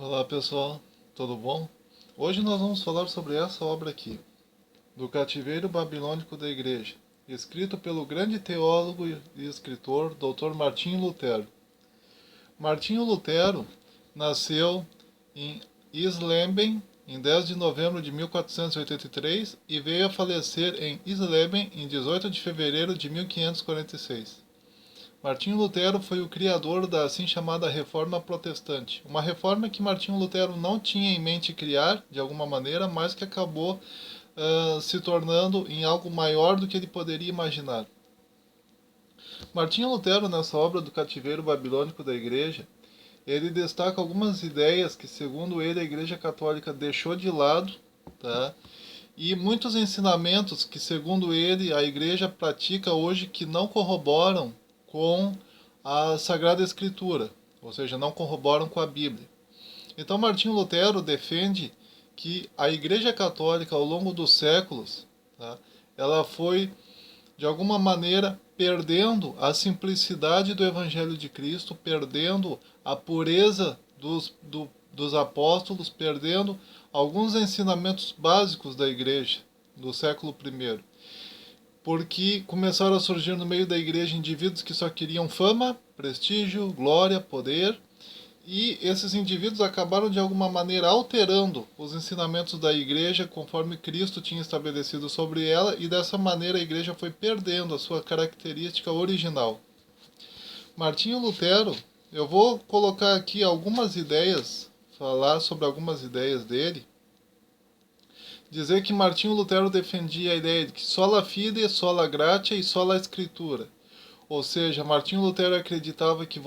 Olá pessoal, tudo bom? Hoje nós vamos falar sobre essa obra aqui, Do Cativeiro Babilônico da Igreja, escrito pelo grande teólogo e escritor Dr. Martinho Lutero. Martinho Lutero nasceu em Isleben em 10 de novembro de 1483 e veio a falecer em Isleben em 18 de fevereiro de 1546. Martinho Lutero foi o criador da assim chamada Reforma Protestante, uma reforma que Martinho Lutero não tinha em mente criar, de alguma maneira, mas que acabou se tornando em algo maior do que ele poderia imaginar. Martinho Lutero, nessa obra do Cativeiro Babilônico da Igreja, ele destaca algumas ideias que, segundo ele, a Igreja Católica deixou de lado, tá? E muitos ensinamentos que, segundo ele, a Igreja pratica hoje que não corroboram com a Sagrada Escritura, ou seja, não corroboram com a Bíblia. Então, Martinho Lutero defende que a Igreja Católica, ao longo dos séculos, tá, ela foi, de alguma maneira, perdendo a simplicidade do Evangelho de Cristo, perdendo a pureza dos apóstolos, perdendo alguns ensinamentos básicos da Igreja do século I, porque começaram a surgir no meio da Igreja indivíduos que só queriam fama, prestígio, glória, poder, e esses indivíduos acabaram de alguma maneira alterando os ensinamentos da igreja conforme Cristo tinha estabelecido sobre ela, e dessa maneira a igreja foi perdendo a sua característica original. Martinho Lutero, eu vou colocar aqui algumas ideias, falar sobre algumas ideias dele. Dizer que Martinho Lutero defendia a ideia de que sola fide, sola gratia e sola escritura. Ou seja, Martinho Lutero acreditava que o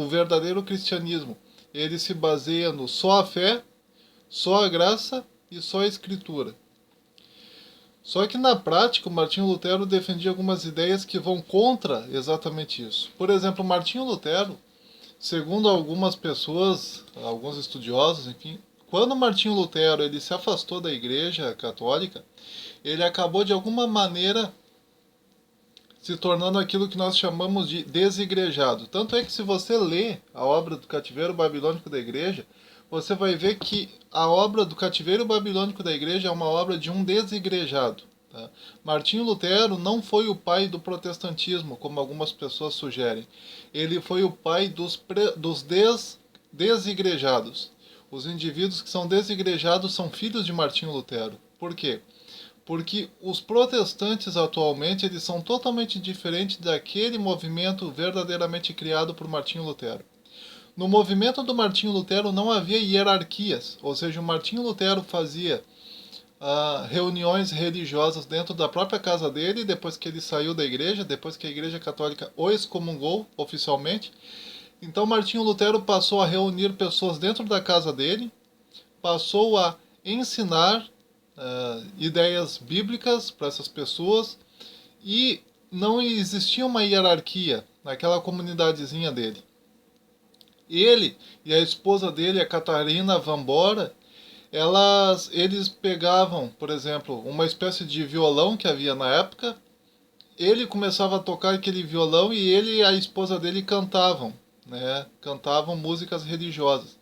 verdadeiro cristianismo, ele se baseia no só a fé, só a graça e só a escritura. Só que na prática, o Martinho Lutero defendia algumas ideias que vão contra exatamente isso. Por exemplo, Martinho Lutero, segundo algumas pessoas, alguns estudiosos, enfim, quando Martinho Lutero ele se afastou da Igreja Católica, ele acabou de alguma maneira se tornando aquilo que nós chamamos de desigrejado. Tanto é que se você lê a obra do Cativeiro Babilônico da Igreja, você vai ver que a obra do Cativeiro Babilônico da Igreja é uma obra de um desigrejado. Tá? Martinho Lutero não foi o pai do protestantismo, como algumas pessoas sugerem. Ele foi o pai dos desigrejados. Os indivíduos que são desigrejados são filhos de Martinho Lutero. Por quê? Porque os protestantes atualmente eles são totalmente diferentes daquele movimento verdadeiramente criado por Martinho Lutero. No movimento do Martinho Lutero não havia hierarquias, ou seja, o Martinho Lutero fazia reuniões religiosas dentro da própria casa dele, depois que ele saiu da igreja, depois que a Igreja Católica o excomungou oficialmente. Então Martinho Lutero passou a reunir pessoas dentro da casa dele, passou a ensinar ideias bíblicas para essas pessoas, e não existia uma hierarquia naquela comunidadezinha dele. Ele e a esposa dele, a Catarina Van Bora, eles pegavam, por exemplo, uma espécie de violão que havia na época, ele começava a tocar aquele violão e ele e a esposa dele cantavam, né? Cantavam músicas religiosas.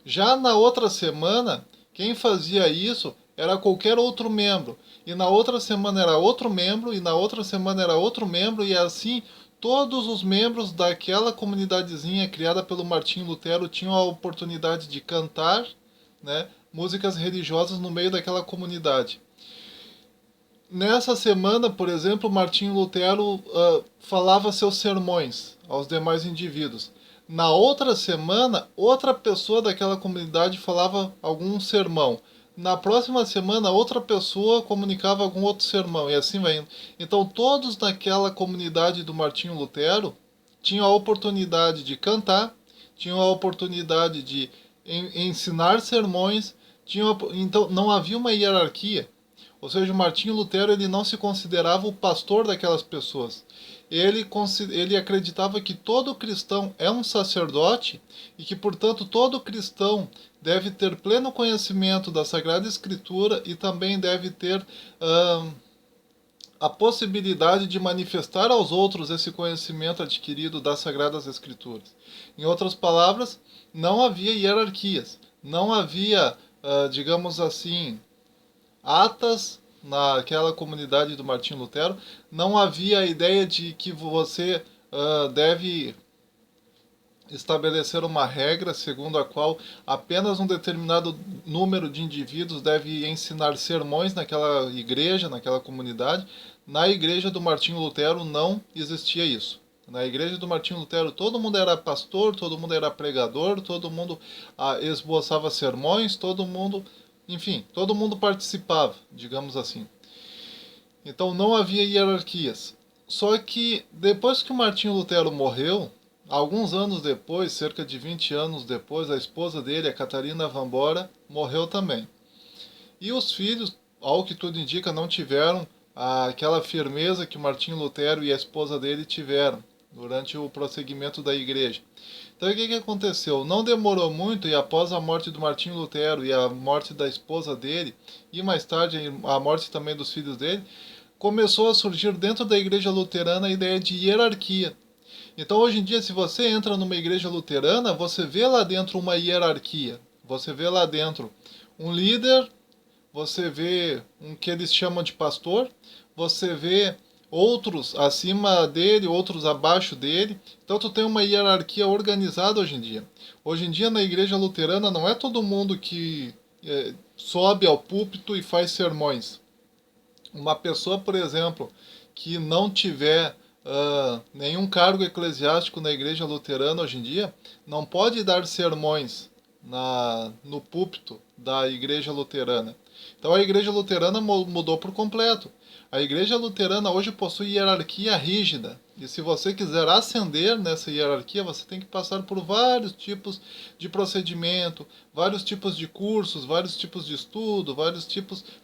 Já na outra semana, quem fazia isso era qualquer outro membro. E na outra semana era outro membro, e na outra semana era outro membro, e assim todos os membros daquela comunidadezinha criada pelo Martinho Lutero tinham a oportunidade de cantar, né, músicas religiosas no meio daquela comunidade. Nessa semana, por exemplo, Martinho Lutero falava seus sermões aos demais indivíduos. Na outra semana, outra pessoa daquela comunidade falava algum sermão. Na próxima semana, outra pessoa comunicava algum outro sermão, e assim vai indo. Então, todos naquela comunidade do Martinho Lutero tinham a oportunidade de cantar, tinham a oportunidade de ensinar sermões, então não havia uma hierarquia. Ou seja, o Martinho Lutero ele não se considerava o pastor daquelas pessoas. Ele acreditava que todo cristão é um sacerdote e que, portanto, todo cristão deve ter pleno conhecimento da Sagrada Escritura e também deve ter a possibilidade de manifestar aos outros esse conhecimento adquirido das Sagradas Escrituras. Em outras palavras, não havia hierarquias, não havia, digamos assim, atas naquela comunidade do Martinho Lutero, não havia a ideia de que você deve estabelecer uma regra segundo a qual apenas um determinado número de indivíduos deve ensinar sermões naquela igreja, naquela comunidade. Na igreja do Martinho Lutero não existia isso. Na igreja do Martinho Lutero todo mundo era pastor, todo mundo era pregador, todo mundo esboçava sermões, todo mundo, enfim, todo mundo participava, digamos assim. Então não havia hierarquias. Só que depois que o Martinho Lutero morreu, alguns anos depois, cerca de 20 anos depois, a esposa dele, a Catarina van Bora, morreu também. E os filhos, ao que tudo indica, não tiveram aquela firmeza que o Martinho Lutero e a esposa dele tiveram durante o prosseguimento da igreja. Então o que aconteceu? Não demorou muito, e após a morte do Martinho Lutero e a morte da esposa dele, e mais tarde a morte também dos filhos dele, começou a surgir dentro da igreja luterana a ideia de hierarquia. Então, hoje em dia, se você entra numa igreja luterana, você vê lá dentro uma hierarquia. Você vê lá dentro um líder, você vê um que eles chamam de pastor, você vê outros acima dele, outros abaixo dele. Então, tu tem uma hierarquia organizada hoje em dia. Hoje em dia, na igreja luterana, não é todo mundo que sobe ao púlpito e faz sermões. Uma pessoa, por exemplo, que não tiver nenhum cargo eclesiástico na igreja luterana hoje em dia, não pode dar sermões no púlpito da igreja luterana. Então a igreja luterana mudou por completo. A igreja luterana hoje possui hierarquia rígida. E se você quiser ascender nessa hierarquia, você tem que passar por vários tipos de procedimento, vários tipos de cursos, vários tipos de estudo,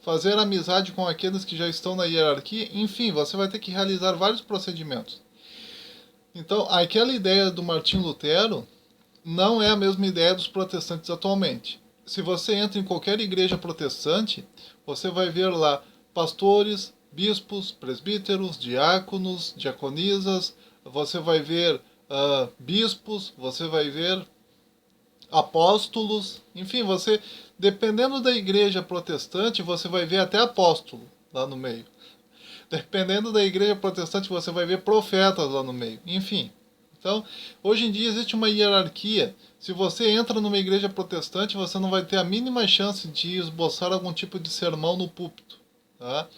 fazer amizade com aqueles que já estão na hierarquia. Enfim, você vai ter que realizar vários procedimentos. Então, aquela ideia do Martinho Lutero não é a mesma ideia dos protestantes atualmente. Se você entra em qualquer igreja protestante, você vai ver lá pastores, bispos, presbíteros, diáconos, diaconisas, você vai ver bispos, você vai ver apóstolos, enfim, dependendo da igreja protestante, você vai ver até apóstolo lá no meio. Dependendo da igreja protestante, você vai ver profetas lá no meio, enfim. Então, hoje em dia existe uma hierarquia. Se você entra numa igreja protestante, você não vai ter a mínima chance de esboçar algum tipo de sermão no púlpito, tá?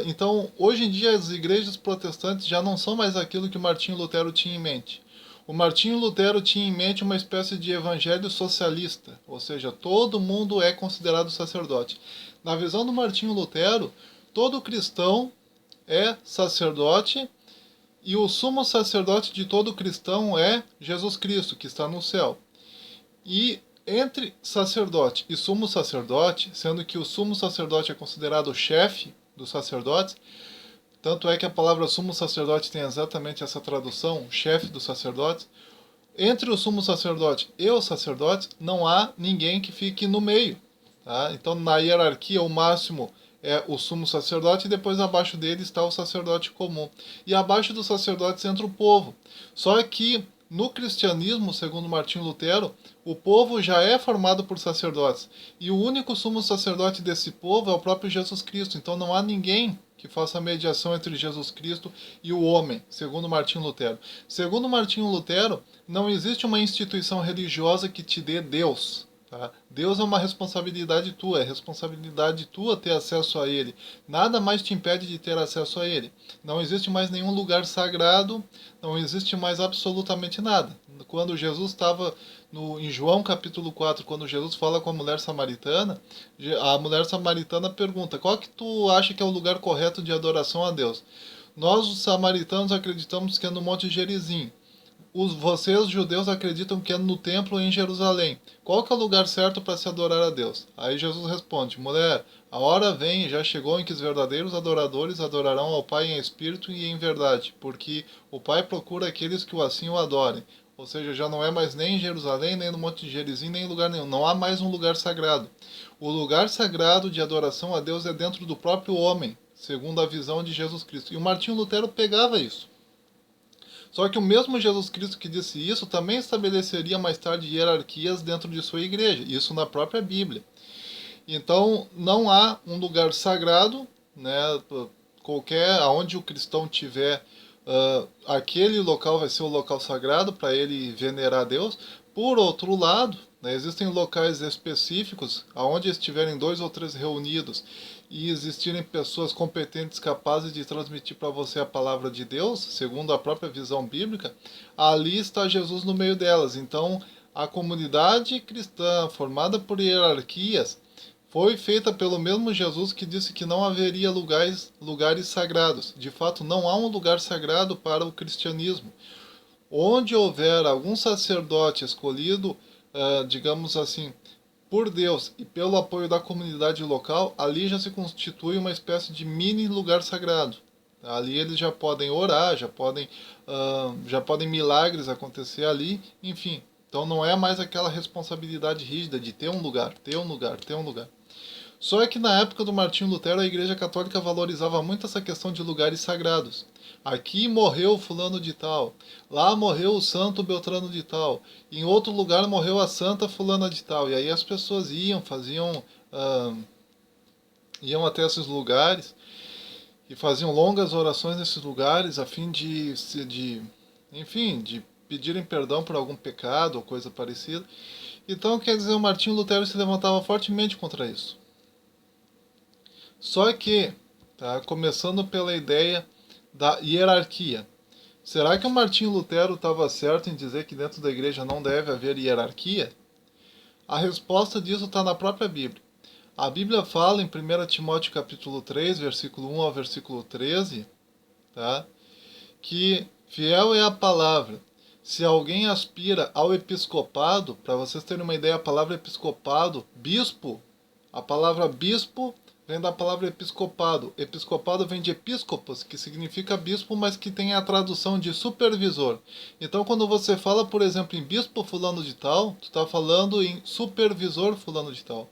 Então, hoje em dia as igrejas protestantes já não são mais aquilo que Martinho Lutero tinha em mente. O Martinho Lutero tinha em mente uma espécie de evangelho socialista, ou seja, todo mundo é considerado sacerdote. Na visão do Martinho Lutero, todo cristão é sacerdote, e o sumo sacerdote de todo cristão é Jesus Cristo, que está no céu. E entre sacerdote e sumo sacerdote, sendo que o sumo sacerdote é considerado o chefe dos sacerdotes, tanto é que a palavra sumo sacerdote tem exatamente essa tradução, chefe dos sacerdotes, entre o sumo sacerdote e os sacerdotes não há ninguém que fique no meio. Tá? Então, na hierarquia, o máximo é o sumo sacerdote e depois abaixo dele está o sacerdote comum. E abaixo dos sacerdotes entra o povo. Só que no cristianismo, segundo Martinho Lutero, o povo já é formado por sacerdotes. E o único sumo sacerdote desse povo é o próprio Jesus Cristo. Então não há ninguém que faça a mediação entre Jesus Cristo e o homem, segundo Martinho Lutero. Segundo Martinho Lutero, não existe uma instituição religiosa que te dê Deus. Tá? Deus é uma responsabilidade tua, é responsabilidade tua ter acesso a Ele. Nada mais te impede de ter acesso a Ele. Não existe mais nenhum lugar sagrado, não existe mais absolutamente nada. Quando Jesus estava em João capítulo 4, quando Jesus fala com a mulher samaritana, a mulher samaritana pergunta: qual que tu acha que é o lugar correto de adoração a Deus? Nós, os samaritanos, acreditamos que é no Monte Gerizim. Vocês, judeus, acreditam que é no templo em Jerusalém. Qual que é o lugar certo para se adorar a Deus? Aí Jesus responde: mulher, a hora vem e já chegou em que os verdadeiros adoradores adorarão ao Pai em espírito e em verdade, porque o Pai procura aqueles que assim o adorem. Ou seja, já não é mais nem em Jerusalém, nem no Monte de Gerizim, nem em lugar nenhum. Não há mais um lugar sagrado. O lugar sagrado de adoração a Deus é dentro do próprio homem, segundo a visão de Jesus Cristo. E o Martinho Lutero pegava isso. Só que o mesmo Jesus Cristo que disse isso também estabeleceria mais tarde hierarquias dentro de sua igreja, isso na própria Bíblia. Então, não há um lugar sagrado, né, qualquer, aonde o cristão tiver, aquele local vai ser o local sagrado para ele venerar a Deus. Por outro lado, né, existem locais específicos, aonde estiverem 2 ou 3 reunidos e existirem pessoas competentes, capazes de transmitir para você a palavra de Deus, segundo a própria visão bíblica, ali está Jesus no meio delas. Então, a comunidade cristã, formada por hierarquias, foi feita pelo mesmo Jesus que disse que não haveria lugares sagrados. De fato, não há um lugar sagrado para o cristianismo. Onde houver algum sacerdote escolhido, digamos assim, por Deus e pelo apoio da comunidade local, ali já se constitui uma espécie de mini lugar sagrado. Ali eles já podem orar, já podem milagres acontecer ali, enfim. Então não é mais aquela responsabilidade rígida de ter um lugar, ter um lugar, ter um lugar. Só que na época do Martinho Lutero a Igreja Católica valorizava muito essa questão de lugares sagrados. Aqui morreu fulano de tal, lá morreu o santo Beltrano de tal, em outro lugar morreu a santa fulana de tal. E aí as pessoas iam até esses lugares e faziam longas orações nesses lugares a fim enfim, de pedirem perdão por algum pecado ou coisa parecida. Então, quer dizer, o Martinho Lutero se levantava fortemente contra isso. Só que, tá, começando pela ideia da hierarquia. Será que o Martinho Lutero estava certo em dizer que dentro da igreja não deve haver hierarquia? A resposta disso está na própria Bíblia. A Bíblia fala em 1 Timóteo capítulo 3, versículo 1 ao versículo 13, tá, que fiel é a palavra. Se alguém aspira ao episcopado, para vocês terem uma ideia, a palavra episcopado, bispo, a palavra bispo vem da palavra episcopado. Episcopado vem de episcopos, que significa bispo, mas que tem a tradução de supervisor. Então, quando você fala, por exemplo, em bispo fulano de tal, tu está falando em supervisor fulano de tal.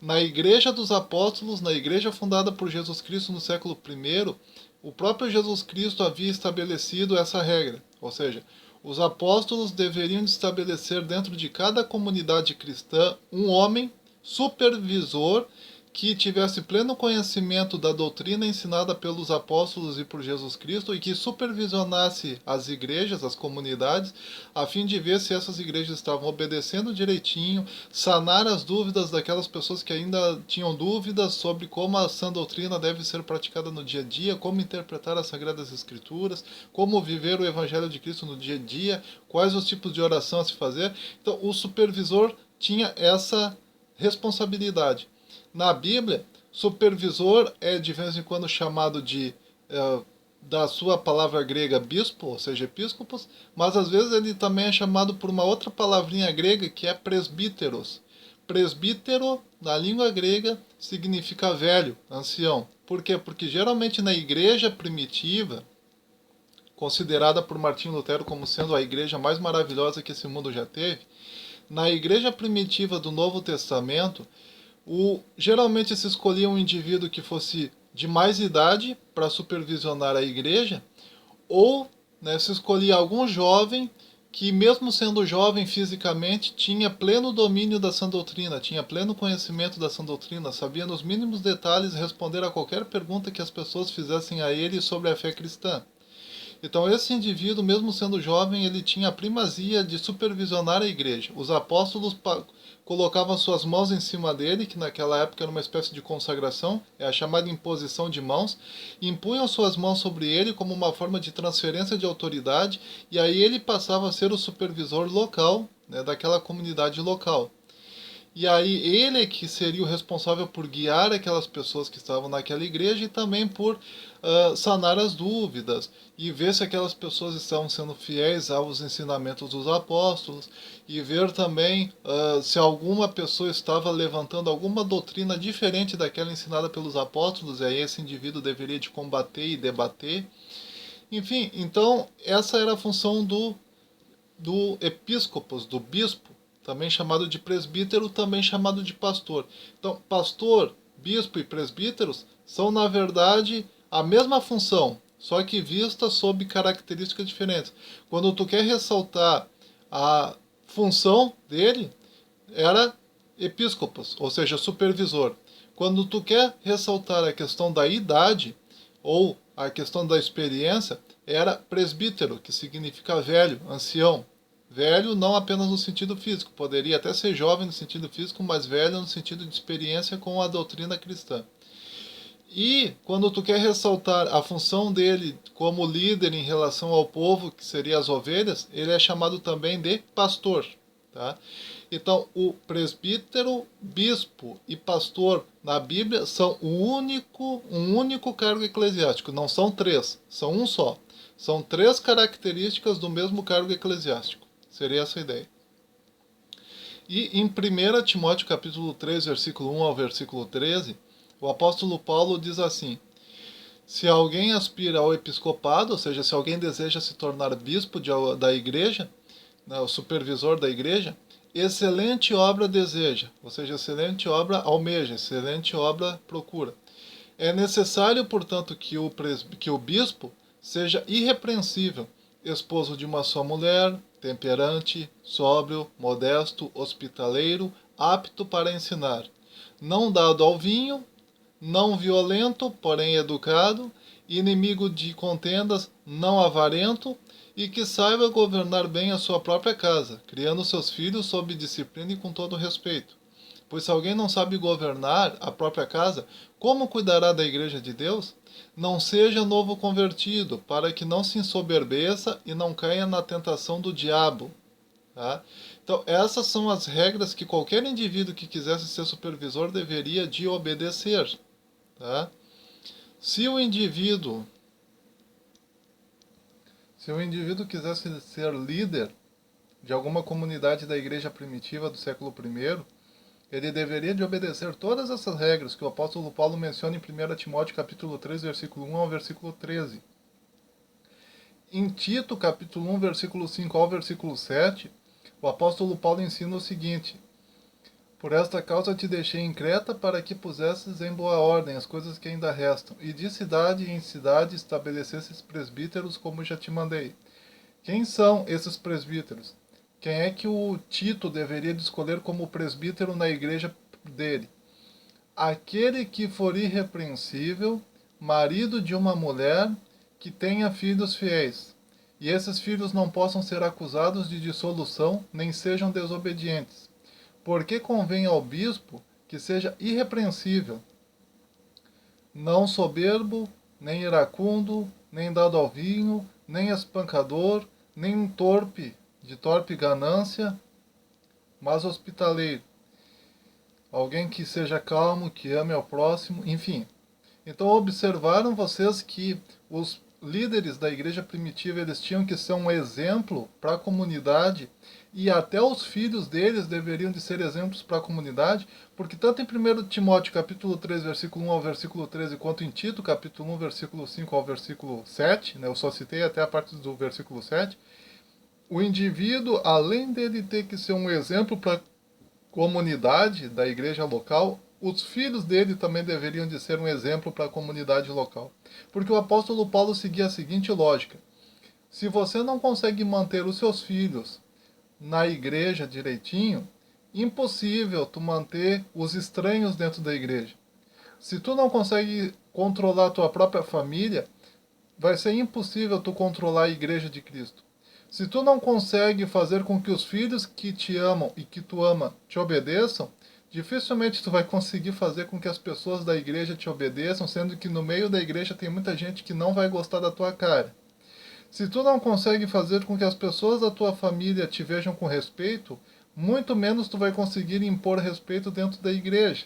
Na Igreja dos Apóstolos, na igreja fundada por Jesus Cristo no século I, o próprio Jesus Cristo havia estabelecido essa regra. Ou seja, os apóstolos deveriam estabelecer dentro de cada comunidade cristã um homem supervisor que tivesse pleno conhecimento da doutrina ensinada pelos apóstolos e por Jesus Cristo e que supervisionasse as igrejas, as comunidades, a fim de ver se essas igrejas estavam obedecendo direitinho, sanar as dúvidas daquelas pessoas que ainda tinham dúvidas sobre como a sã doutrina deve ser praticada no dia a dia, como interpretar as Sagradas Escrituras, como viver o Evangelho de Cristo no dia a dia, quais os tipos de oração a se fazer. Então, o supervisor tinha essa responsabilidade. Na Bíblia, supervisor é de vez em quando chamado da sua palavra grega bispo, ou seja, episcopos, mas às vezes ele também é chamado por uma outra palavrinha grega que é presbíteros. Presbítero, na língua grega, significa velho, ancião. Por quê? Porque geralmente na igreja primitiva, considerada por Martinho Lutero como sendo a igreja mais maravilhosa que esse mundo já teve, na igreja primitiva do Novo Testamento, geralmente se escolhia um indivíduo que fosse de mais idade para supervisionar a igreja, ou, né, se escolhia algum jovem que, mesmo sendo jovem fisicamente, tinha pleno domínio da sã doutrina, tinha pleno conhecimento da sã doutrina, sabia nos mínimos detalhes responder a qualquer pergunta que as pessoas fizessem a ele sobre a fé cristã. Então esse indivíduo, mesmo sendo jovem, ele tinha a primazia de supervisionar a igreja. Os apóstolos colocavam suas mãos em cima dele, que naquela época era uma espécie de consagração, é a chamada imposição de mãos, impunham suas mãos sobre ele como uma forma de transferência de autoridade, e aí ele passava a ser o supervisor local, né, daquela comunidade local. E aí ele que seria o responsável por guiar aquelas pessoas que estavam naquela igreja e também por sanar as dúvidas e ver se aquelas pessoas estavam sendo fiéis aos ensinamentos dos apóstolos e ver também se alguma pessoa estava levantando alguma doutrina diferente daquela ensinada pelos apóstolos, e aí esse indivíduo deveria de combater e debater. Enfim, então essa era a função do episcopos, do bispo, também chamado de presbítero, também chamado de pastor. Então, pastor, bispo e presbíteros são, na verdade, a mesma função, só que vista sob características diferentes. Quando tu quer ressaltar a função dele, era episcopos, ou seja, supervisor. Quando tu quer ressaltar a questão da idade ou a questão da experiência, era presbítero, que significa velho, ancião. Velho não apenas no sentido físico, poderia até ser jovem no sentido físico, mas velho no sentido de experiência com a doutrina cristã. E quando tu quer ressaltar a função dele como líder em relação ao povo, que seria as ovelhas, ele é chamado também de pastor. Tá? Então, o presbítero, bispo e pastor na Bíblia são um único cargo eclesiástico. Não são três, são um só. São três características do mesmo cargo eclesiástico. Seria essa a ideia. E em 1 Timóteo capítulo 3, versículo 1 ao versículo 13, o apóstolo Paulo diz assim: se alguém aspira ao episcopado, ou seja, se alguém deseja se tornar bispo da igreja, né, o supervisor da igreja, excelente obra deseja, ou seja, excelente obra almeja, excelente obra procura. É necessário, portanto, que o bispo seja irrepreensível, esposo de uma só mulher, temperante, sóbrio, modesto, hospitaleiro, apto para ensinar, não dado ao vinho, não violento, porém educado, inimigo de contendas, não avarento, e que saiba governar bem a sua própria casa, criando seus filhos sob disciplina e com todo respeito. Pois se alguém não sabe governar a própria casa, como cuidará da igreja de Deus? Não seja novo convertido, para que não se ensoberbeça e não caia na tentação do diabo. Tá? Então, essas são as regras que qualquer indivíduo que quisesse ser supervisor deveria de obedecer. Tá? Se o indivíduo quisesse ser líder de alguma comunidade da igreja primitiva do século I, ele deveria de obedecer todas essas regras que o apóstolo Paulo menciona em 1 Timóteo capítulo 3, versículo 1 ao versículo 13. Em Tito capítulo 1, versículo 5 ao versículo 7, o apóstolo Paulo ensina o seguinte: por esta causa te deixei em Creta, para que pusesses em boa ordem as coisas que ainda restam, e de cidade em cidade estabelecesses presbíteros, como já te mandei. Quem são esses presbíteros? Quem é que o Tito deveria de escolher como presbítero na igreja dele? Aquele que for irrepreensível, marido de uma mulher, que tenha filhos fiéis, e esses filhos não possam ser acusados de dissolução, nem sejam desobedientes. Porque convém ao bispo que seja irrepreensível, não soberbo, nem iracundo, nem dado ao vinho, nem espancador, nem torpe, de torpe ganância, mas hospitaleiro. Alguém que seja calmo, que ame ao próximo, enfim. Então observaram vocês que os líderes da igreja primitiva, eles tinham que ser um exemplo para a comunidade, e até os filhos deles deveriam de ser exemplos para a comunidade, porque tanto em 1 Timóteo capítulo 3, versículo 1 ao versículo 13, quanto em Tito capítulo 1, versículo 5 ao versículo 7, né, eu só citei até a parte do versículo 7, o indivíduo, além dele ter que ser um exemplo para a comunidade da igreja local, os filhos dele também deveriam de ser um exemplo para a comunidade local. Porque o apóstolo Paulo seguia a seguinte lógica: se você não consegue manter os seus filhos na igreja direitinho, impossível tu manter os estranhos dentro da igreja. Se tu não consegue controlar a tua própria família, vai ser impossível tu controlar a igreja de Cristo. Se tu não consegue fazer com que os filhos que te amam e que tu ama te obedeçam, dificilmente tu vai conseguir fazer com que as pessoas da igreja te obedeçam, sendo que no meio da igreja tem muita gente que não vai gostar da tua cara. Se tu não consegue fazer com que as pessoas da tua família te vejam com respeito, muito menos tu vai conseguir impor respeito dentro da igreja.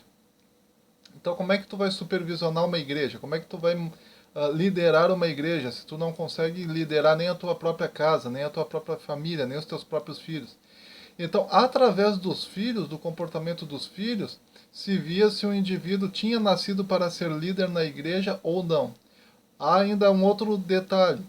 Então como é que tu vai supervisionar uma igreja? Como é que tu vai liderar uma igreja se tu não consegue liderar nem a tua própria casa, nem a tua própria família, nem os teus próprios filhos? Então, através dos filhos, do comportamento dos filhos, se via se o indivíduo tinha nascido para ser líder na igreja ou não. Há ainda um outro detalhe: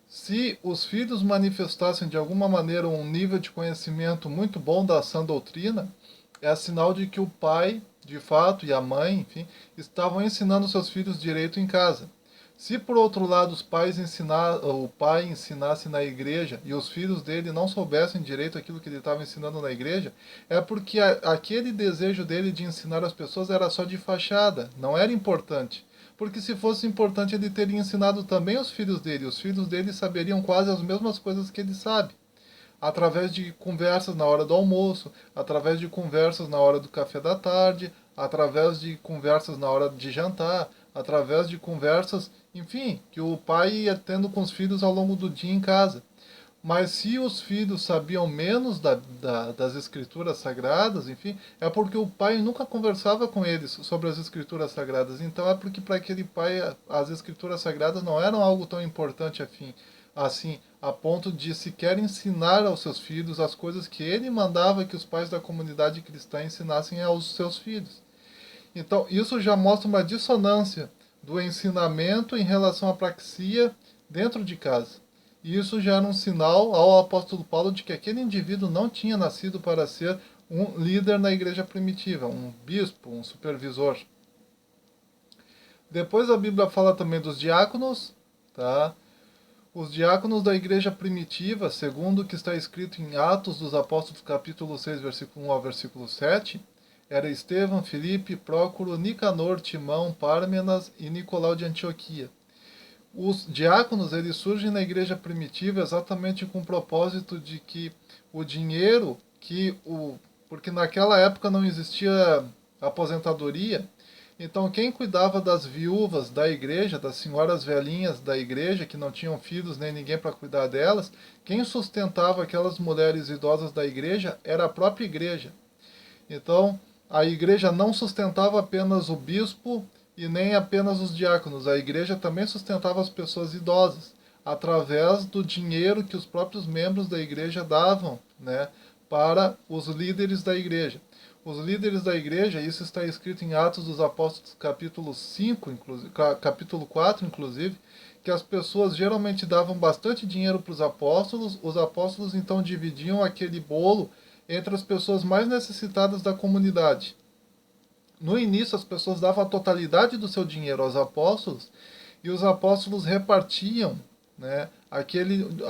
se os filhos manifestassem de alguma maneira um nível de conhecimento muito bom da sã doutrina, é sinal de que o pai de fato, e a mãe, enfim, estavam ensinando seus filhos direito em casa. Se por outro lado o pai ensinasse na igreja e os filhos dele não soubessem direito aquilo que ele estava ensinando na igreja, é porque aquele desejo dele de ensinar as pessoas era só de fachada, não era importante. Porque se fosse importante ele teria ensinado também os filhos dele. Os filhos dele saberiam quase as mesmas coisas que ele sabe através de conversas na hora do almoço, através de conversas na hora do café da tarde, através de conversas na hora de jantar, através de conversas, enfim, que o pai ia tendo com os filhos ao longo do dia em casa. Mas se os filhos sabiam menos das escrituras sagradas, enfim, é porque o pai nunca conversava com eles sobre as escrituras sagradas. Então é porque para aquele pai as escrituras sagradas não eram algo tão importante assim, a ponto de sequer ensinar aos seus filhos as coisas que ele mandava que os pais da comunidade cristã ensinassem aos seus filhos. Então isso já mostra uma dissonância do ensinamento em relação à praxia dentro de casa. E isso já era um sinal ao apóstolo Paulo de que aquele indivíduo não tinha nascido para ser um líder na igreja primitiva, um bispo, um supervisor. Depois a Bíblia fala também dos diáconos, tá? Os diáconos da igreja primitiva, segundo o que está escrito em Atos dos Apóstolos, capítulo 6, versículo 1 ao versículo 7, era Estevão, Filipe, Prócoro, Nicanor, Timão, Pármenas e Nicolau de Antioquia. Os diáconos, eles surgem na igreja primitiva exatamente com o propósito de que o dinheiro porque naquela época não existia aposentadoria, então quem cuidava das viúvas da igreja, das senhoras velhinhas da igreja que não tinham filhos nem ninguém para cuidar delas, quem sustentava aquelas mulheres idosas da igreja era a própria igreja. Então, a igreja não sustentava apenas o bispo e nem apenas os diáconos. A igreja também sustentava as pessoas idosas, através do dinheiro que os próprios membros da igreja davam, né, para os líderes da igreja. Os líderes da igreja, isso está escrito em Atos dos Apóstolos, capítulo 5, inclusive, capítulo 4, inclusive, que as pessoas geralmente davam bastante dinheiro para os apóstolos então dividiam aquele bolo entre as pessoas mais necessitadas da comunidade. No início, as pessoas davam a totalidade do seu dinheiro aos apóstolos e os apóstolos repartiam, né,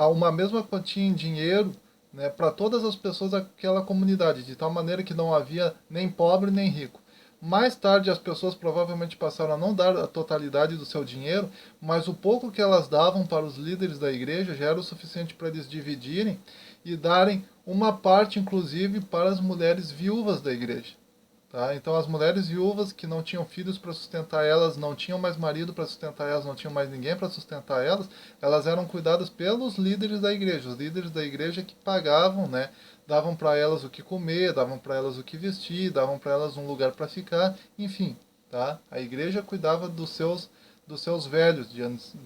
uma mesma quantia em dinheiro, né, para todas as pessoas daquela comunidade, de tal maneira que não havia nem pobre nem rico. Mais tarde, as pessoas provavelmente passaram a não dar a totalidade do seu dinheiro, mas o pouco que elas davam para os líderes da igreja já era o suficiente para eles dividirem e darem uma parte, inclusive, para as mulheres viúvas da igreja. Tá? Então, as mulheres viúvas que não tinham filhos para sustentar elas, não tinham mais marido para sustentar elas, não tinham mais ninguém para sustentar elas, elas eram cuidadas pelos líderes da igreja. Os líderes da igreja que pagavam, né? Davam para elas o que comer, davam para elas o que vestir, davam para elas um lugar para ficar, enfim. Tá? A igreja cuidava dos seus velhos,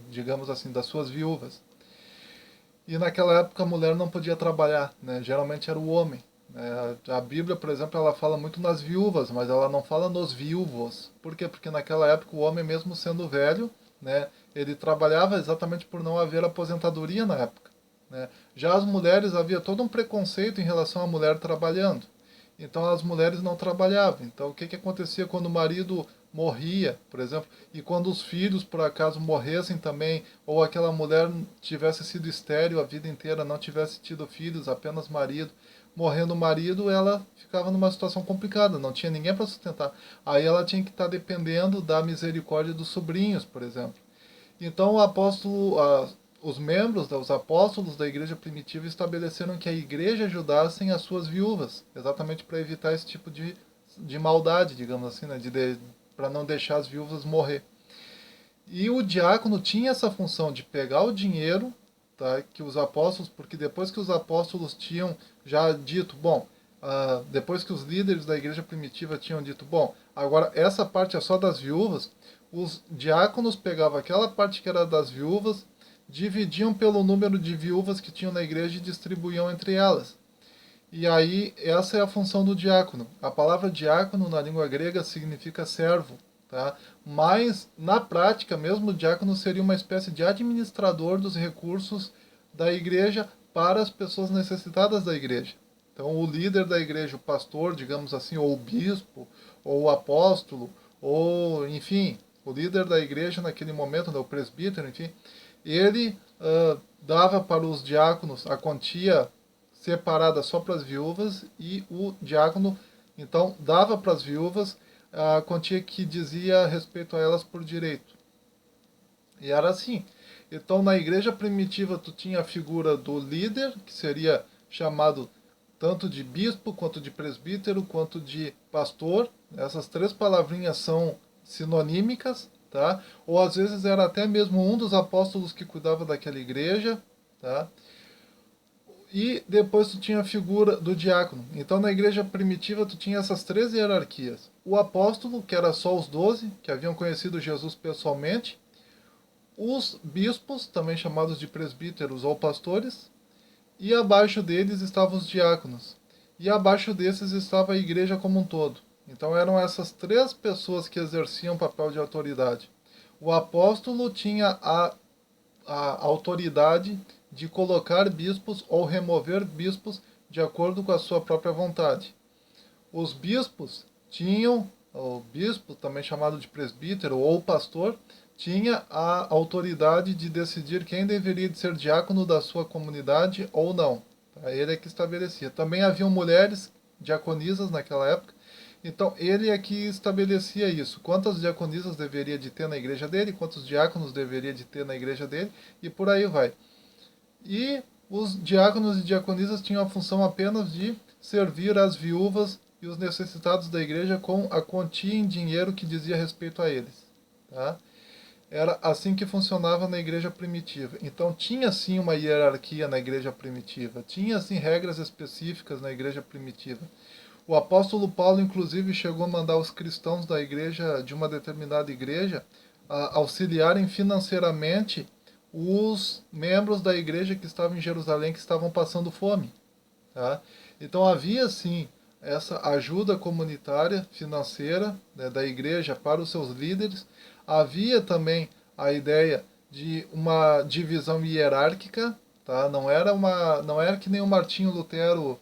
digamos assim, das suas viúvas. E naquela época a mulher não podia trabalhar, né? Geralmente era o homem. A Bíblia, por exemplo, ela fala muito nas viúvas, mas ela não fala nos viúvos. Por quê? Porque naquela época o homem, mesmo sendo velho, né, ele trabalhava exatamente por não haver aposentadoria na época. Né? Já as mulheres, havia todo um preconceito em relação à mulher trabalhando. Então as mulheres não trabalhavam. Então o que acontecia quando o marido morria, por exemplo, e quando os filhos por acaso morressem também, ou aquela mulher tivesse sido estéril a vida inteira, não tivesse tido filhos, apenas marido, morrendo o marido, ela ficava numa situação complicada, não tinha ninguém para sustentar. Aí ela tinha que estar dependendo da misericórdia dos sobrinhos, por exemplo. Então os membros, os apóstolos da igreja primitiva estabeleceram que a igreja ajudassem as suas viúvas, exatamente para evitar esse tipo de maldade, digamos assim, né, para não deixar as viúvas morrer. E o diácono tinha essa função de pegar o dinheiro, tá, que os apóstolos, porque depois que os apóstolos tinham já dito, bom, depois que os líderes da igreja primitiva tinham dito, bom, agora essa parte é só das viúvas, os diáconos pegavam aquela parte que era das viúvas, dividiam pelo número de viúvas que tinham na igreja e distribuíam entre elas. E aí, essa é a função do diácono. A palavra diácono na língua grega significa servo. Tá? Mas, na prática, mesmo o diácono seria uma espécie de administrador dos recursos da igreja para as pessoas necessitadas da igreja. Então, o líder da igreja, o pastor, digamos assim, ou o bispo, ou o apóstolo, ou, enfim, o líder da igreja naquele momento, né, o presbítero, enfim, ele dava para os diáconos a quantia separada só para as viúvas, e o diácono, então, dava para as viúvas a quantia que dizia respeito a elas por direito. E era assim. Então, na igreja primitiva, tu tinha a figura do líder, que seria chamado tanto de bispo, quanto de presbítero, quanto de pastor. Essas três palavrinhas são sinonímicas, tá? Ou às vezes era até mesmo um dos apóstolos que cuidava daquela igreja, tá? E depois tu tinha a figura do diácono. Então, na igreja primitiva, tu tinha essas três hierarquias. O apóstolo, que era só os 12, que haviam conhecido Jesus pessoalmente. Os bispos, também chamados de presbíteros ou pastores. E abaixo deles estavam os diáconos. E abaixo desses estava a igreja como um todo. Então, eram essas três pessoas que exerciam papel de autoridade. O apóstolo tinha a autoridade de colocar bispos ou remover bispos de acordo com a sua própria vontade. Os bispos tinham, o bispo, também chamado de presbítero ou pastor, tinha a autoridade de decidir quem deveria de ser diácono da sua comunidade ou não. Ele é que estabelecia. Também haviam mulheres diaconisas naquela época, então ele é que estabelecia isso. Quantas diaconisas deveria de ter na igreja dele, quantos diáconos deveria de ter na igreja dele, e por aí vai. E os diáconos e diaconisas tinham a função apenas de servir as viúvas e os necessitados da igreja com a quantia em dinheiro que dizia respeito a eles. Tá? Era assim que funcionava na igreja primitiva. Então tinha sim uma hierarquia na igreja primitiva, tinha sim regras específicas na igreja primitiva. O apóstolo Paulo, inclusive, chegou a mandar os cristãos da igreja, de uma determinada igreja, auxiliarem financeiramente os membros da igreja que estavam em Jerusalém, que estavam passando fome. Tá? Então havia sim essa ajuda comunitária financeira, né, da igreja para os seus líderes. Havia também a ideia de uma divisão hierárquica, tá? Não era que nem o Martinho Lutero,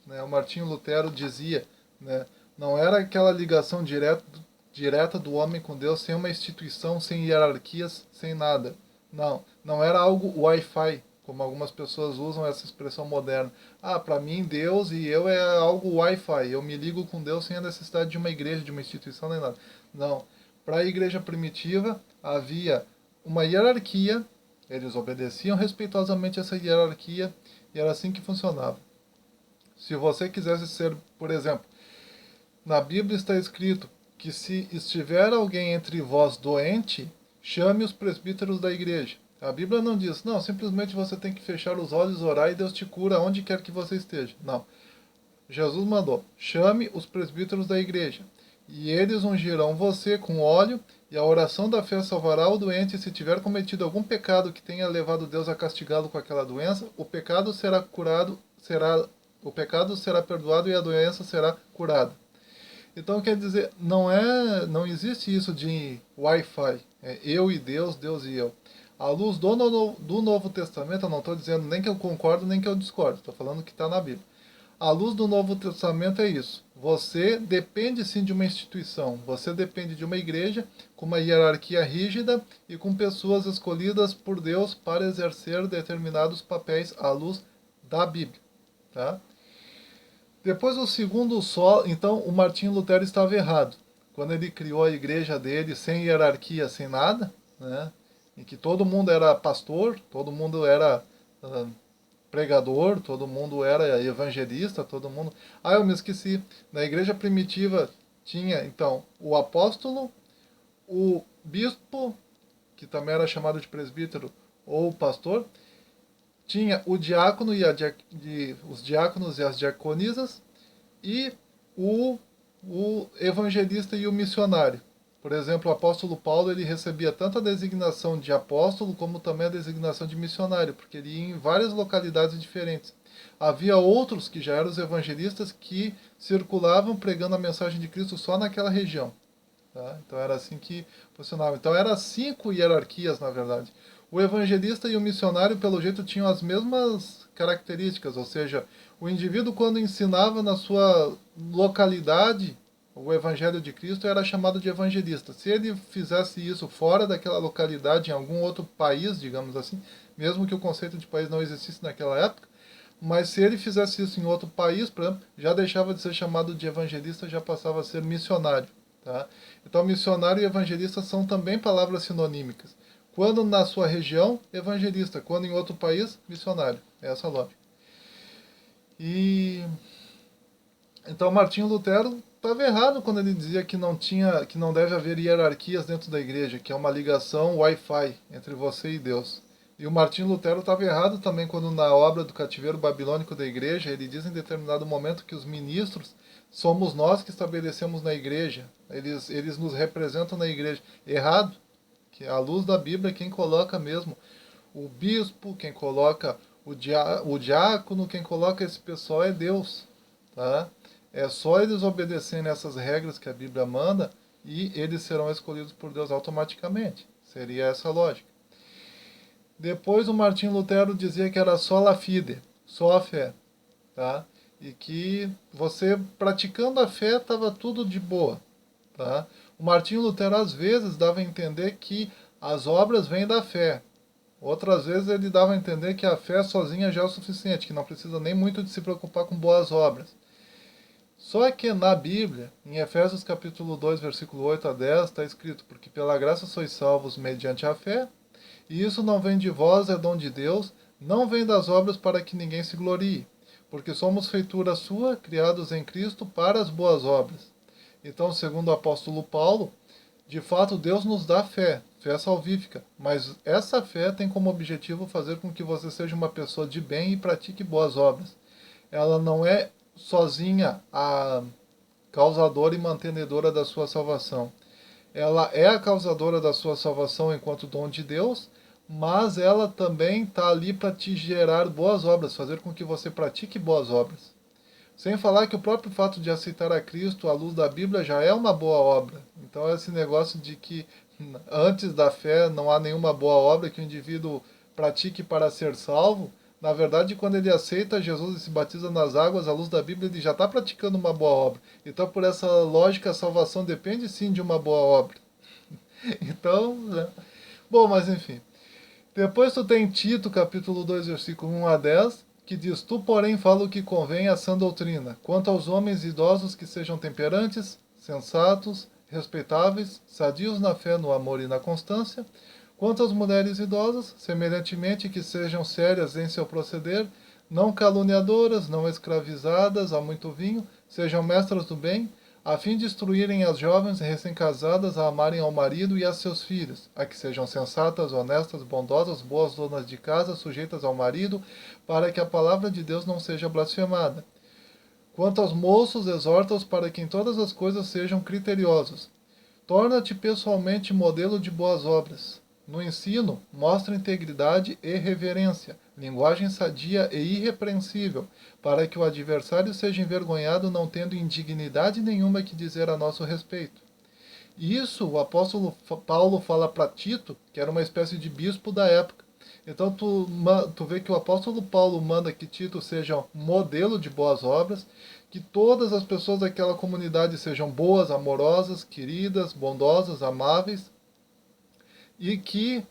né? O Martinho Lutero dizia, né? Não era aquela ligação direta do homem com Deus, sem uma instituição, sem hierarquias, sem nada. Não, não era algo Wi-Fi, como algumas pessoas usam essa expressão moderna. Ah, para mim Deus e eu é algo Wi-Fi, eu me ligo com Deus sem a necessidade de uma igreja, de uma instituição, nem nada. Não, para a igreja primitiva havia uma hierarquia, eles obedeciam respeitosamente essa hierarquia, e era assim que funcionava. Se você quisesse ser, por exemplo, na Bíblia está escrito que se estiver alguém entre vós doente, chame os presbíteros da igreja. A Bíblia não diz, não, simplesmente você tem que fechar os olhos, orar e Deus te cura onde quer que você esteja. Não. Jesus mandou, chame os presbíteros da igreja, e eles ungirão você com óleo, e a oração da fé salvará o doente, e se tiver cometido algum pecado que tenha levado Deus a castigá-lo com aquela doença, o pecado será curado, o pecado será perdoado e a doença será curada. Então, quer dizer, não existe isso de Wi-Fi, é eu e Deus, Deus e eu. À luz do Novo Testamento, eu não estou dizendo nem que eu concordo nem que eu discordo, estou falando que está na Bíblia. À luz do Novo Testamento é isso. Você depende sim de uma instituição, você depende de uma igreja com uma hierarquia rígida e com pessoas escolhidas por Deus para exercer determinados papéis à luz da Bíblia. Tá? Depois o segundo solo, então o Martinho Lutero estava errado. Quando ele criou a igreja dele sem hierarquia, sem nada, né? Em que todo mundo era pastor, todo mundo era pregador, todo mundo era evangelista, todo mundo... Ah, eu me esqueci. Na igreja primitiva tinha, então, o apóstolo, o bispo, que também era chamado de presbítero ou pastor, tinha o diácono e os diáconos e as diaconisas, e o evangelista e o missionário. Por exemplo, o apóstolo Paulo ele recebia tanto a designação de apóstolo como também a designação de missionário, porque ele ia em várias localidades diferentes. Havia outros que já eram os evangelistas que circulavam pregando a mensagem de Cristo só naquela região. Tá? Então era assim que funcionava. Então eram 5 hierarquias, na verdade. O evangelista e o missionário, pelo jeito, tinham as mesmas características, ou seja, o indivíduo quando ensinava na sua localidade o Evangelho de Cristo era chamado de evangelista. Se ele fizesse isso fora daquela localidade, em algum outro país, digamos assim, mesmo que o conceito de país não existisse naquela época, mas se ele fizesse isso em outro país, por exemplo, já deixava de ser chamado de evangelista, já passava a ser missionário. Tá? Então, missionário e evangelista são também palavras sinonímicas. Quando na sua região, evangelista. Quando em outro país, missionário. É essa a lógica. E então Martinho Lutero estava errado quando ele dizia que não deve haver hierarquias dentro da igreja, que é uma ligação Wi-Fi entre você e Deus. E o Martinho Lutero estava errado também quando na obra do Cativeiro Babilônico da Igreja, ele diz em determinado momento que os ministros somos nós que estabelecemos na igreja. Eles nos representam na igreja. Errado, que à luz da Bíblia quem coloca mesmo o bispo, quem coloca o diácono, quem coloca esse pessoal é Deus. Tá? É só eles obedecerem essas regras que a Bíblia manda e eles serão escolhidos por Deus automaticamente. Seria essa a lógica. Depois o Martinho Lutero dizia que era só a fide, só a fé. Tá? E que você praticando a fé estava tudo de boa. Tá? O Martinho Lutero às vezes dava a entender que as obras vêm da fé. Outras vezes ele dava a entender que a fé sozinha já é o suficiente, que não precisa nem muito de se preocupar com boas obras. Só que na Bíblia, em Efésios capítulo 2, versículo 8 a 10, está escrito: porque pela graça sois salvos mediante a fé, e isso não vem de vós, é dom de Deus, não vem das obras para que ninguém se glorie, porque somos feitura sua, criados em Cristo para as boas obras. Então, segundo o apóstolo Paulo, de fato Deus nos dá fé, fé salvífica, mas essa fé tem como objetivo fazer com que você seja uma pessoa de bem e pratique boas obras. Ela não é sozinha a causadora e mantenedora da sua salvação. Ela é a causadora da sua salvação enquanto dom de Deus, mas ela também está ali para te gerar boas obras, fazer com que você pratique boas obras. Sem falar que o próprio fato de aceitar a Cristo à luz da Bíblia já é uma boa obra. Então esse negócio de que antes da fé não há nenhuma boa obra que o indivíduo pratique para ser salvo, na verdade, quando ele aceita Jesus e se batiza nas águas, à luz da Bíblia, ele já está praticando uma boa obra. Então, por essa lógica, a salvação depende sim de uma boa obra. Então, né? Bom, mas enfim. Depois tu tem Tito, capítulo 2, versículo 1 a 10, que diz: tu, porém, fala o que convém à sã doutrina, quanto aos homens idosos que sejam temperantes, sensatos, respeitáveis, sadios na fé, no amor e na constância, quanto às mulheres idosas, semelhantemente que sejam sérias em seu proceder, não caluniadoras, não escravizadas a muito vinho, sejam mestras do bem, a fim de instruírem as jovens recém-casadas a amarem ao marido e a seus filhos, a que sejam sensatas, honestas, bondosas, boas donas de casa, sujeitas ao marido, para que a palavra de Deus não seja blasfemada. Quanto aos moços, exorta-os para que em todas as coisas sejam criteriosos. Torna-te pessoalmente modelo de boas obras. No ensino, mostra integridade e reverência, linguagem sadia e irrepreensível, para que o adversário seja envergonhado não tendo indignidade nenhuma que dizer a nosso respeito. Isso o apóstolo Paulo fala para Tito, que era uma espécie de bispo da época. Então tu vê que o apóstolo Paulo manda que Tito seja um modelo de boas obras, que todas as pessoas daquela comunidade sejam boas, amorosas, queridas, bondosas, amáveis, e que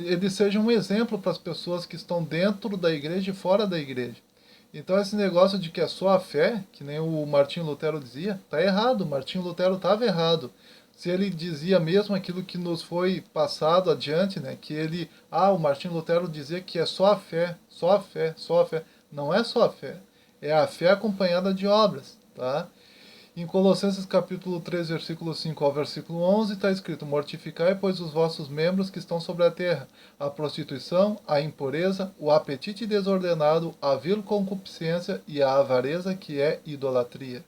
ele seja um exemplo para as pessoas que estão dentro da igreja e fora da igreja. Então esse negócio de que é só a fé, que nem o Martinho Lutero dizia, está errado. O Martinho Lutero estava errado. Se ele dizia mesmo aquilo que nos foi passado adiante, né, que o Martinho Lutero dizia que é só a fé, só a fé, só a fé. Não é só a fé, é a fé acompanhada de obras, tá? Em Colossenses capítulo 3, versículo 5 ao versículo 11, está escrito: mortificai, pois, os vossos membros que estão sobre a terra, a prostituição, a impureza, o apetite desordenado, a vil concupiscência e a avareza, que é idolatria.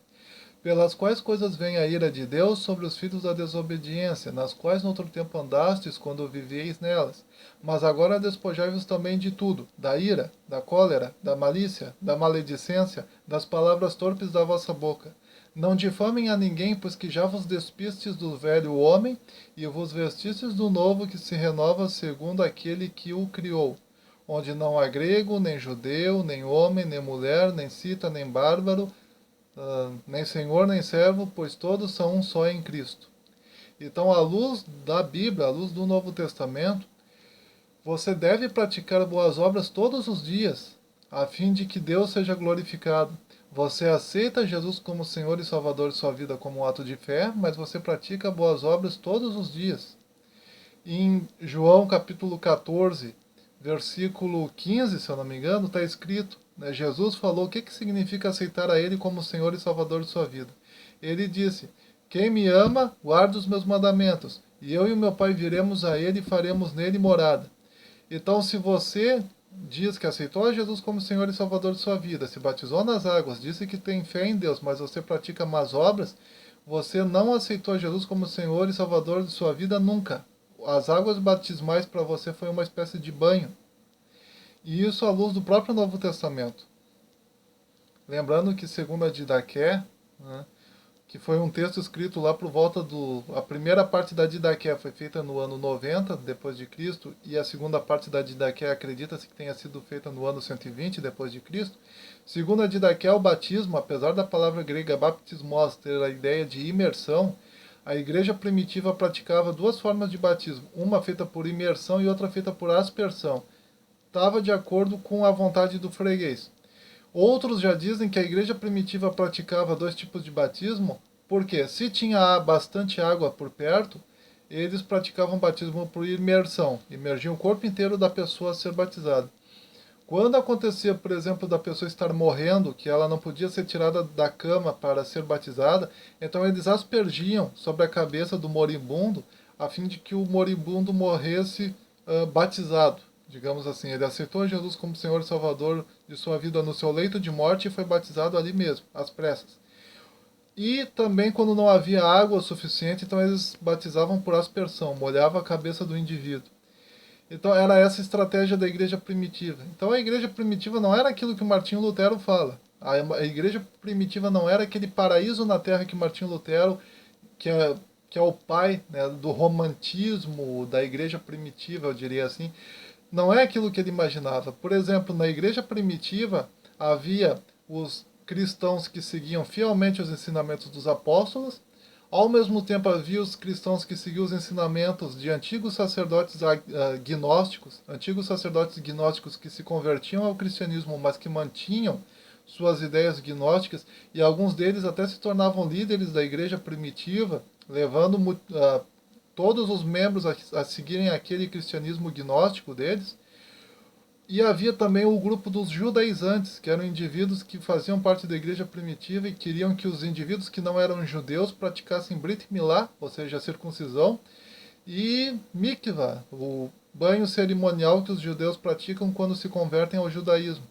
Pelas quais coisas vem a ira de Deus sobre os filhos da desobediência, nas quais no outro tempo andastes quando vivieis nelas. Mas agora despojai-vos também de tudo, da ira, da cólera, da malícia, da maledicência, das palavras torpes da vossa boca. Não difamem a ninguém, pois que já vos despistes do velho homem, e vos vestistes do novo que se renova segundo aquele que o criou, onde não há grego, nem judeu, nem homem, nem mulher, nem cita, nem bárbaro, nem senhor, nem servo, pois todos são um só em Cristo. Então, à luz da Bíblia, à luz do Novo Testamento, você deve praticar boas obras todos os dias, a fim de que Deus seja glorificado. Você aceita Jesus como Senhor e Salvador de sua vida como um ato de fé, mas você pratica boas obras todos os dias. Em João capítulo 14, versículo 15, se eu não me engano, está escrito, né, Jesus falou o que significa aceitar a Ele como Senhor e Salvador de sua vida. Ele disse, quem me ama, guarda os meus mandamentos, e eu e o meu Pai viremos a Ele e faremos nele morada. Então, se você diz que aceitou a Jesus como Senhor e Salvador de sua vida, se batizou nas águas, disse que tem fé em Deus, mas você pratica más obras, você não aceitou Jesus como Senhor e Salvador de sua vida nunca. As águas batismais para você foi uma espécie de banho. E isso à luz do próprio Novo Testamento. Lembrando que segundo a Didaqué, né, que foi um texto escrito lá por volta do... A primeira parte da Didaqué foi feita no ano 90 depois de Cristo, e a segunda parte da Didaqué acredita-se que tenha sido feita no ano 120 depois de Cristo. Segundo a Didaqué, o batismo, apesar da palavra grega baptismos ter a ideia de imersão, a igreja primitiva praticava duas formas de batismo, uma feita por imersão e outra feita por aspersão. Estava de acordo com a vontade do freguês. Outros já dizem que a igreja primitiva praticava dois tipos de batismo, porque se tinha bastante água por perto, eles praticavam batismo por imersão, imergiam o corpo inteiro da pessoa a ser batizada. Quando acontecia, por exemplo, da pessoa estar morrendo, que ela não podia ser tirada da cama para ser batizada, então eles aspergiam sobre a cabeça do moribundo, a fim de que o moribundo morresse batizado. Digamos assim, ele aceitou Jesus como Senhor e Salvador de sua vida no seu leito de morte e foi batizado ali mesmo, às pressas. E também quando não havia água o suficiente, então eles batizavam por aspersão, molhava a cabeça do indivíduo. Então era essa a estratégia da igreja primitiva. Então a igreja primitiva não era aquilo que Martinho Lutero fala. A igreja primitiva não era aquele paraíso na terra que Martinho Lutero, que é o pai, né, do romantismo da igreja primitiva, eu diria assim. Não é aquilo que ele imaginava. Por exemplo, na igreja primitiva havia os cristãos que seguiam fielmente os ensinamentos dos apóstolos, ao mesmo tempo havia os cristãos que seguiam os ensinamentos de antigos sacerdotes gnósticos, antigos sacerdotes gnósticos que se convertiam ao cristianismo, mas que mantinham suas ideias gnósticas, e alguns deles até se tornavam líderes da igreja primitiva, levando todos os membros a seguirem aquele cristianismo gnóstico deles. E havia também o grupo dos judaizantes, que eram indivíduos que faziam parte da igreja primitiva e queriam que os indivíduos que não eram judeus praticassem Brit Milá, ou seja, a circuncisão, e Mikvah, o banho cerimonial que os judeus praticam quando se convertem ao judaísmo.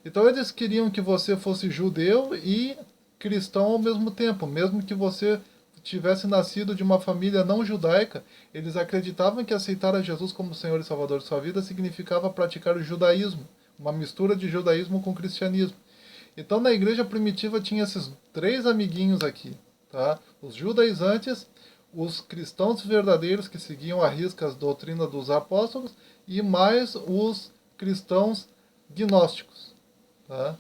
Então eles queriam que você fosse judeu e cristão ao mesmo tempo, mesmo que você tivesse nascido de uma família não judaica, eles acreditavam que aceitar a Jesus como Senhor e Salvador de sua vida significava praticar o judaísmo, uma mistura de judaísmo com cristianismo. Então na igreja primitiva tinha esses três amiguinhos aqui, tá? Os judaizantes, os cristãos verdadeiros que seguiam à risca as doutrinas dos apóstolos e mais os cristãos gnósticos, tá?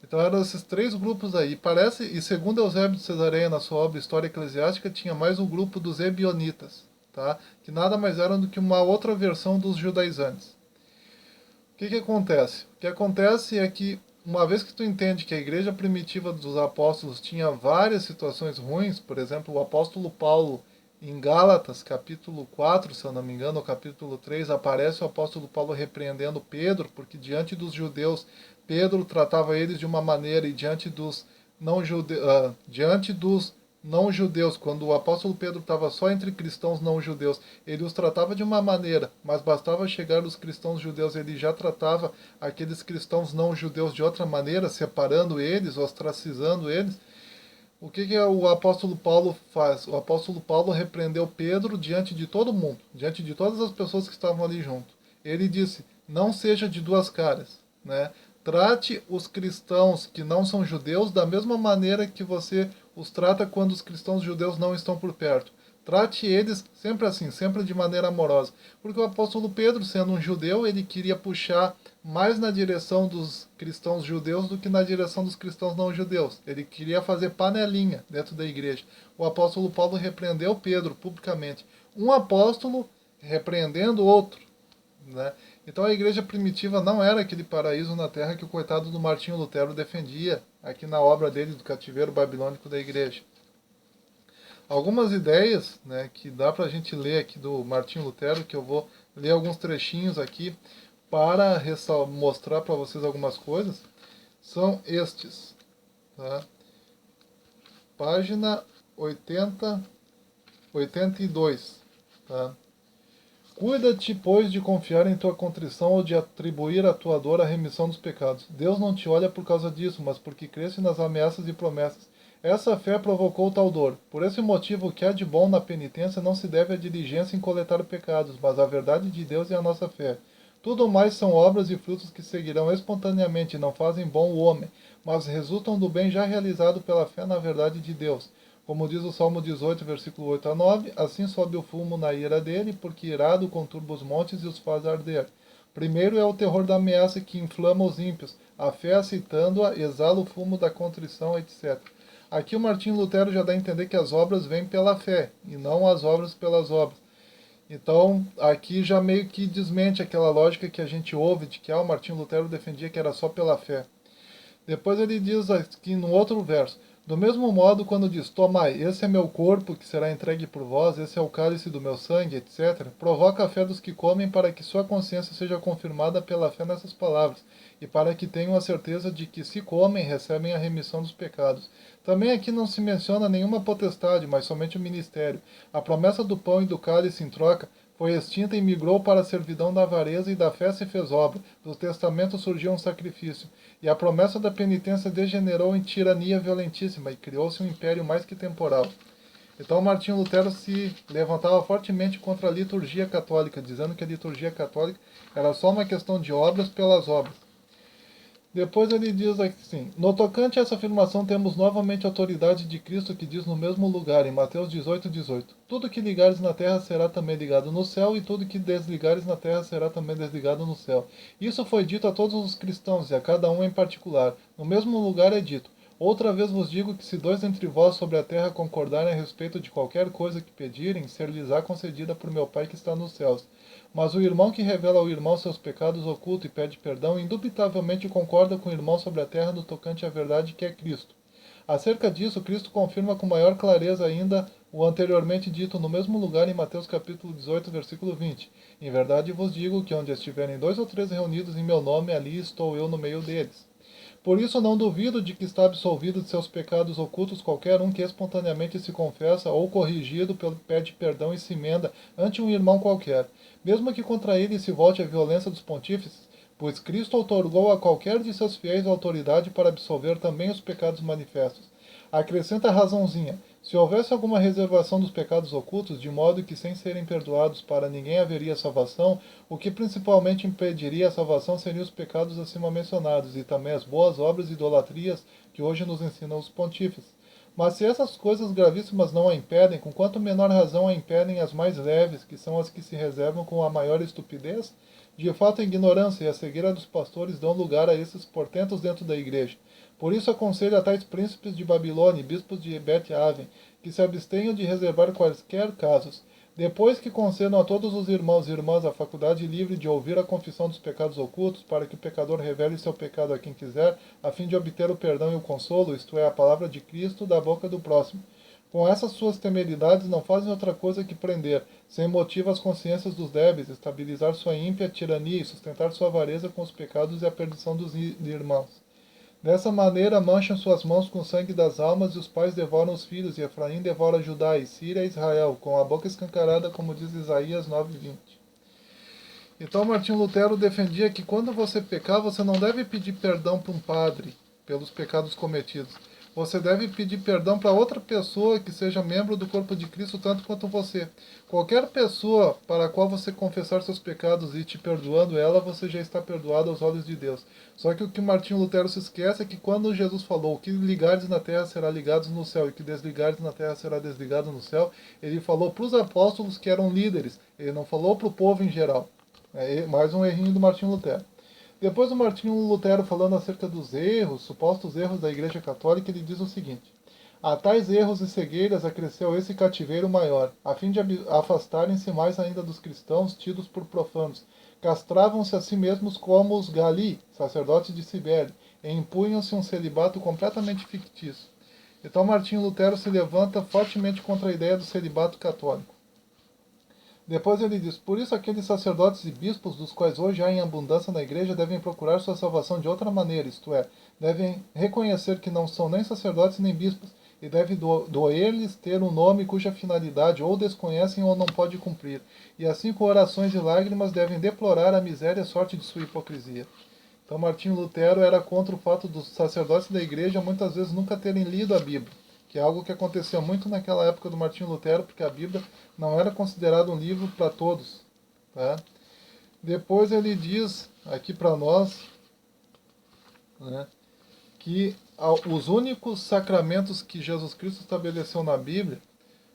Então eram esses três grupos aí. Parece, e segundo Eusébio de Cesareia, na sua obra História Eclesiástica, tinha mais um grupo dos ebionitas, tá? Que nada mais eram do que uma outra versão dos judaizantes. O que acontece? O que acontece é que, uma vez que tu entende que a igreja primitiva dos apóstolos tinha várias situações ruins, por exemplo, o apóstolo Paulo, em Gálatas, capítulo 4, se eu não me engano, ou capítulo 3, aparece o apóstolo Paulo repreendendo Pedro, porque diante dos judeus, Pedro tratava eles de uma maneira, e diante dos não-judeus, quando o apóstolo Pedro estava só entre cristãos não-judeus, ele os tratava de uma maneira, mas bastava chegar os cristãos judeus, ele já tratava aqueles cristãos não-judeus de outra maneira, separando eles, ostracizando eles. O que o apóstolo Paulo faz? O apóstolo Paulo repreendeu Pedro diante de todo mundo, diante de todas as pessoas que estavam ali junto. Ele disse, não seja de duas caras, né? Trate os cristãos que não são judeus da mesma maneira que você os trata quando os cristãos judeus não estão por perto. Trate eles sempre assim, sempre de maneira amorosa. Porque o apóstolo Pedro, sendo um judeu, ele queria puxar mais na direção dos cristãos judeus do que na direção dos cristãos não judeus. Ele queria fazer panelinha dentro da igreja. O apóstolo Paulo repreendeu Pedro publicamente. Um apóstolo repreendendo outro, né? Então a igreja primitiva não era aquele paraíso na terra que o coitado do Martinho Lutero defendia aqui na obra dele do cativeiro babilônico da igreja. Algumas ideias, né, que dá para a gente ler aqui do Martinho Lutero, que eu vou ler alguns trechinhos aqui para mostrar para vocês algumas coisas, são estes. Tá? Página 82. Tá? Cuida-te, pois, de confiar em tua contrição ou de atribuir à tua dor a remissão dos pecados. Deus não te olha por causa disso, mas porque cresce nas ameaças e promessas. Essa fé provocou tal dor. Por esse motivo, o que há de bom na penitência não se deve à diligência em coletar pecados, mas à verdade de Deus e à nossa fé. Tudo mais são obras e frutos que seguirão espontaneamente e não fazem bom o homem, mas resultam do bem já realizado pela fé na verdade de Deus. Como diz o Salmo 18, versículo 8 a 9, assim sobe o fumo na ira dele, porque irado conturba os montes e os faz arder. Primeiro é o terror da ameaça que inflama os ímpios, a fé aceitando-a exala o fumo da contrição, etc. Aqui o Martinho Lutero já dá a entender que as obras vêm pela fé, e não as obras pelas obras. Então, aqui já meio que desmente aquela lógica que a gente ouve de que o Martinho Lutero defendia que era só pela fé. Depois ele diz aqui no outro verso, do mesmo modo, quando diz, tomai, esse é meu corpo que será entregue por vós, esse é o cálice do meu sangue, etc., provoca a fé dos que comem para que sua consciência seja confirmada pela fé nessas palavras, e para que tenham a certeza de que, se comem, recebem a remissão dos pecados. Também aqui não se menciona nenhuma potestade, mas somente o ministério. A promessa do pão e do cálice em troca foi extinta e migrou para a servidão da avareza, e da fé se fez obra, do testamento surgiu um sacrifício, e a promessa da penitência degenerou em tirania violentíssima, e criou-se um império mais que temporal. Então Martinho Lutero se levantava fortemente contra a liturgia católica, dizendo que a liturgia católica era só uma questão de obras pelas obras. Depois ele diz assim, no tocante a essa afirmação temos novamente a autoridade de Cristo que diz no mesmo lugar, em Mateus 18:18, tudo que ligares na terra será também ligado no céu, e tudo que desligares na terra será também desligado no céu. Isso foi dito a todos os cristãos, e a cada um em particular. No mesmo lugar é dito, outra vez vos digo que se dois entre vós sobre a terra concordarem a respeito de qualquer coisa que pedirem, ser-lhes-á concedida por meu Pai que está nos céus. Mas o irmão que revela ao irmão seus pecados ocultos e pede perdão, indubitavelmente concorda com o irmão sobre a terra no tocante à verdade que é Cristo. Acerca disso, Cristo confirma com maior clareza ainda o anteriormente dito no mesmo lugar em Mateus capítulo 18, versículo 20. Em verdade vos digo que onde estiverem 2 ou 3 reunidos em meu nome, ali estou eu no meio deles. Por isso não duvido de que está absolvido de seus pecados ocultos qualquer um que espontaneamente se confessa ou corrigido pede perdão e se emenda ante um irmão qualquer, mesmo que contra ele se volte a violência dos pontífices, pois Cristo outorgou a qualquer de seus fiéis autoridade para absolver também os pecados manifestos. Acrescenta a razãozinha, se houvesse alguma reservação dos pecados ocultos, de modo que sem serem perdoados para ninguém haveria salvação, o que principalmente impediria a salvação seriam os pecados acima mencionados, e também as boas obras e idolatrias que hoje nos ensinam os pontífices. Mas se essas coisas gravíssimas não a impedem, com quanto menor razão a impedem as mais leves, que são as que se reservam com a maior estupidez? De fato, a ignorância e a cegueira dos pastores dão lugar a esses portentos dentro da igreja. Por isso aconselho a tais príncipes de Babilônia e bispos de Bet-Aven que se abstenham de reservar quaisquer casos. Depois que concedam a todos os irmãos e irmãs a faculdade livre de ouvir a confissão dos pecados ocultos, para que o pecador revele seu pecado a quem quiser, a fim de obter o perdão e o consolo, isto é, a palavra de Cristo, da boca do próximo. Com essas suas temeridades não fazem outra coisa que prender, sem motivo, as consciências dos débeis, estabilizar sua ímpia tirania e sustentar sua avareza com os pecados e a perdição dos irmãos. Dessa maneira mancham suas mãos com o sangue das almas, e os pais devoram os filhos, e Efraim devora Judá, e Síria Israel, com a boca escancarada, como diz Isaías 9:20. Então Martinho Lutero defendia que quando você pecar, você não deve pedir perdão para um padre pelos pecados cometidos, Você deve pedir perdão para outra pessoa que seja membro do corpo de Cristo, tanto quanto você. Qualquer pessoa para a qual você confessar seus pecados e te perdoando ela, você já está perdoado aos olhos de Deus. Só que o que Martinho Lutero se esquece é que quando Jesus falou: o que ligares na terra será ligado no céu, e o que desligares na terra será desligado no céu, ele falou para os apóstolos que eram líderes, ele não falou para o povo em geral. É mais um errinho do Martinho Lutero. Depois do Martinho Lutero falando acerca dos erros, supostos erros da Igreja Católica, ele diz o seguinte: a tais erros e cegueiras acresceu esse cativeiro maior, a fim de afastarem-se mais ainda dos cristãos tidos por profanos. Castravam-se a si mesmos como os Gali, sacerdotes de Cibele, e impunham-se um celibato completamente fictício. Então Martinho Lutero se levanta fortemente contra a ideia do celibato católico. Depois ele diz: por isso aqueles sacerdotes e bispos, dos quais hoje há em abundância na igreja, devem procurar sua salvação de outra maneira, isto é, devem reconhecer que não são nem sacerdotes nem bispos, e deve doer-lhes ter um nome cuja finalidade ou desconhecem ou não pode cumprir, e assim com orações e lágrimas devem deplorar a miséria e sorte de sua hipocrisia. Então Martinho Lutero era contra o fato dos sacerdotes da igreja muitas vezes nunca terem lido a Bíblia, que é algo que acontecia muito naquela época do Martinho Lutero, porque a Bíblia não era considerada um livro para todos. Tá? Depois ele diz aqui para nós, né, que os únicos sacramentos que Jesus Cristo estabeleceu na Bíblia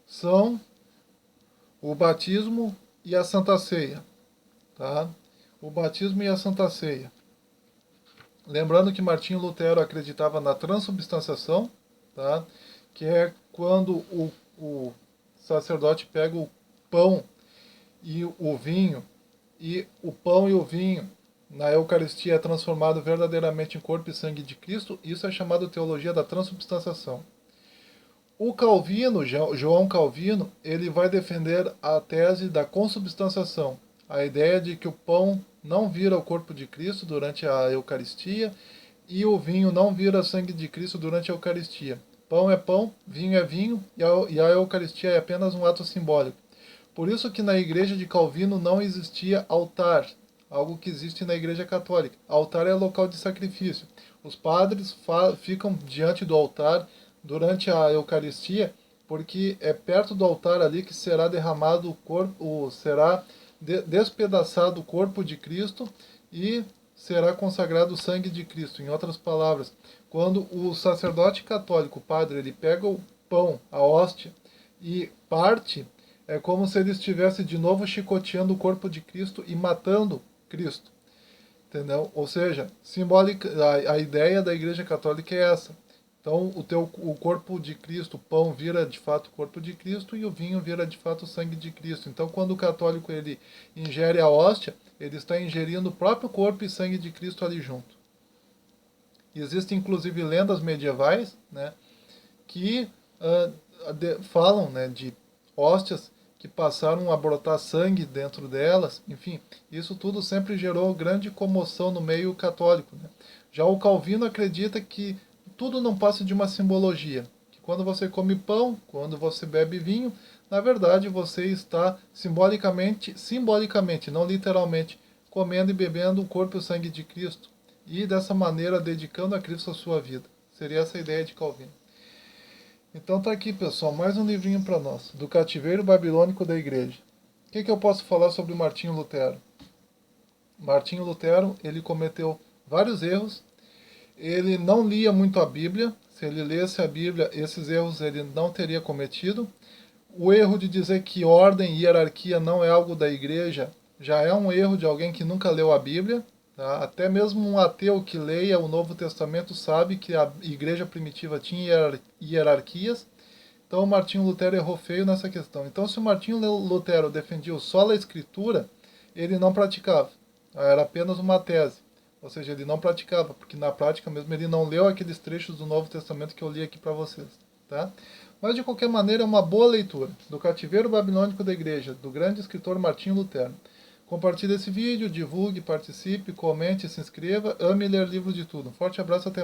são o batismo e a Santa Ceia. Tá? O batismo e a Santa Ceia. Lembrando que Martinho Lutero acreditava na transubstanciação, tá? Que é quando o sacerdote pega o pão e o vinho, e o pão e o vinho na Eucaristia é transformado verdadeiramente em corpo e sangue de Cristo. Isso é chamado teologia da transubstanciação. O Calvino, João Calvino, ele vai defender a tese da consubstanciação, a ideia de que o pão não vira o corpo de Cristo durante a Eucaristia e o vinho não vira sangue de Cristo durante a Eucaristia. Pão é pão, vinho é vinho e a Eucaristia é apenas um ato simbólico. Por isso que na igreja de Calvino não existia altar, algo que existe na igreja católica. Altar é local de sacrifício. Os padres ficam diante do altar durante a Eucaristia, porque é perto do altar ali que será derramado o corpo, será despedaçado o corpo de Cristo e será consagrado o sangue de Cristo. Em outras palavras, quando o sacerdote católico, o padre, ele pega o pão, a hóstia, e parte, é como se ele estivesse de novo chicoteando o corpo de Cristo e matando Cristo. Entendeu? Ou seja, simbólica, a ideia da Igreja Católica é essa. Então, o corpo de Cristo, o pão vira de fato o corpo de Cristo e o vinho vira de fato o sangue de Cristo. Então, quando o católico ele ingere a hóstia, ele está ingerindo o próprio corpo e sangue de Cristo ali junto. Existem inclusive lendas medievais, né, que falam, né, de hóstias que passaram a brotar sangue dentro delas. Enfim, isso tudo sempre gerou grande comoção no meio católico, né? Já o Calvino acredita que tudo não passa de uma simbologia. Que quando você come pão, quando você bebe vinho, na verdade você está simbolicamente, não literalmente, comendo e bebendo o corpo e o sangue de Cristo. E dessa maneira dedicando a Cristo a sua vida. Seria essa a ideia de Calvino. Então tá aqui, pessoal, mais um livrinho para nós, do Cativeiro Babilônico da Igreja. O que eu posso falar sobre Martinho Lutero? Martinho Lutero, ele cometeu vários erros. Ele não lia muito a Bíblia. Se ele lesse a Bíblia, esses erros ele não teria cometido. O erro de dizer que ordem e hierarquia não é algo da igreja já é um erro de alguém que nunca leu a Bíblia. Tá? Até mesmo um ateu que leia o Novo Testamento sabe que a igreja primitiva tinha hierarquias. Então o Martinho Lutero errou feio nessa questão. Então se o Martinho Lutero defendia o só a Escritura, ele não praticava. Era apenas uma tese. Ou seja, ele não praticava, porque na prática mesmo ele não leu aqueles trechos do Novo Testamento que eu li aqui para vocês. Tá? Mas de qualquer maneira é uma boa leitura. Do Cativeiro Babilônico da Igreja, do grande escritor Martinho Lutero. Compartilhe esse vídeo, divulgue, participe, comente, se inscreva, ame ler livros de tudo. Um forte abraço, até mais.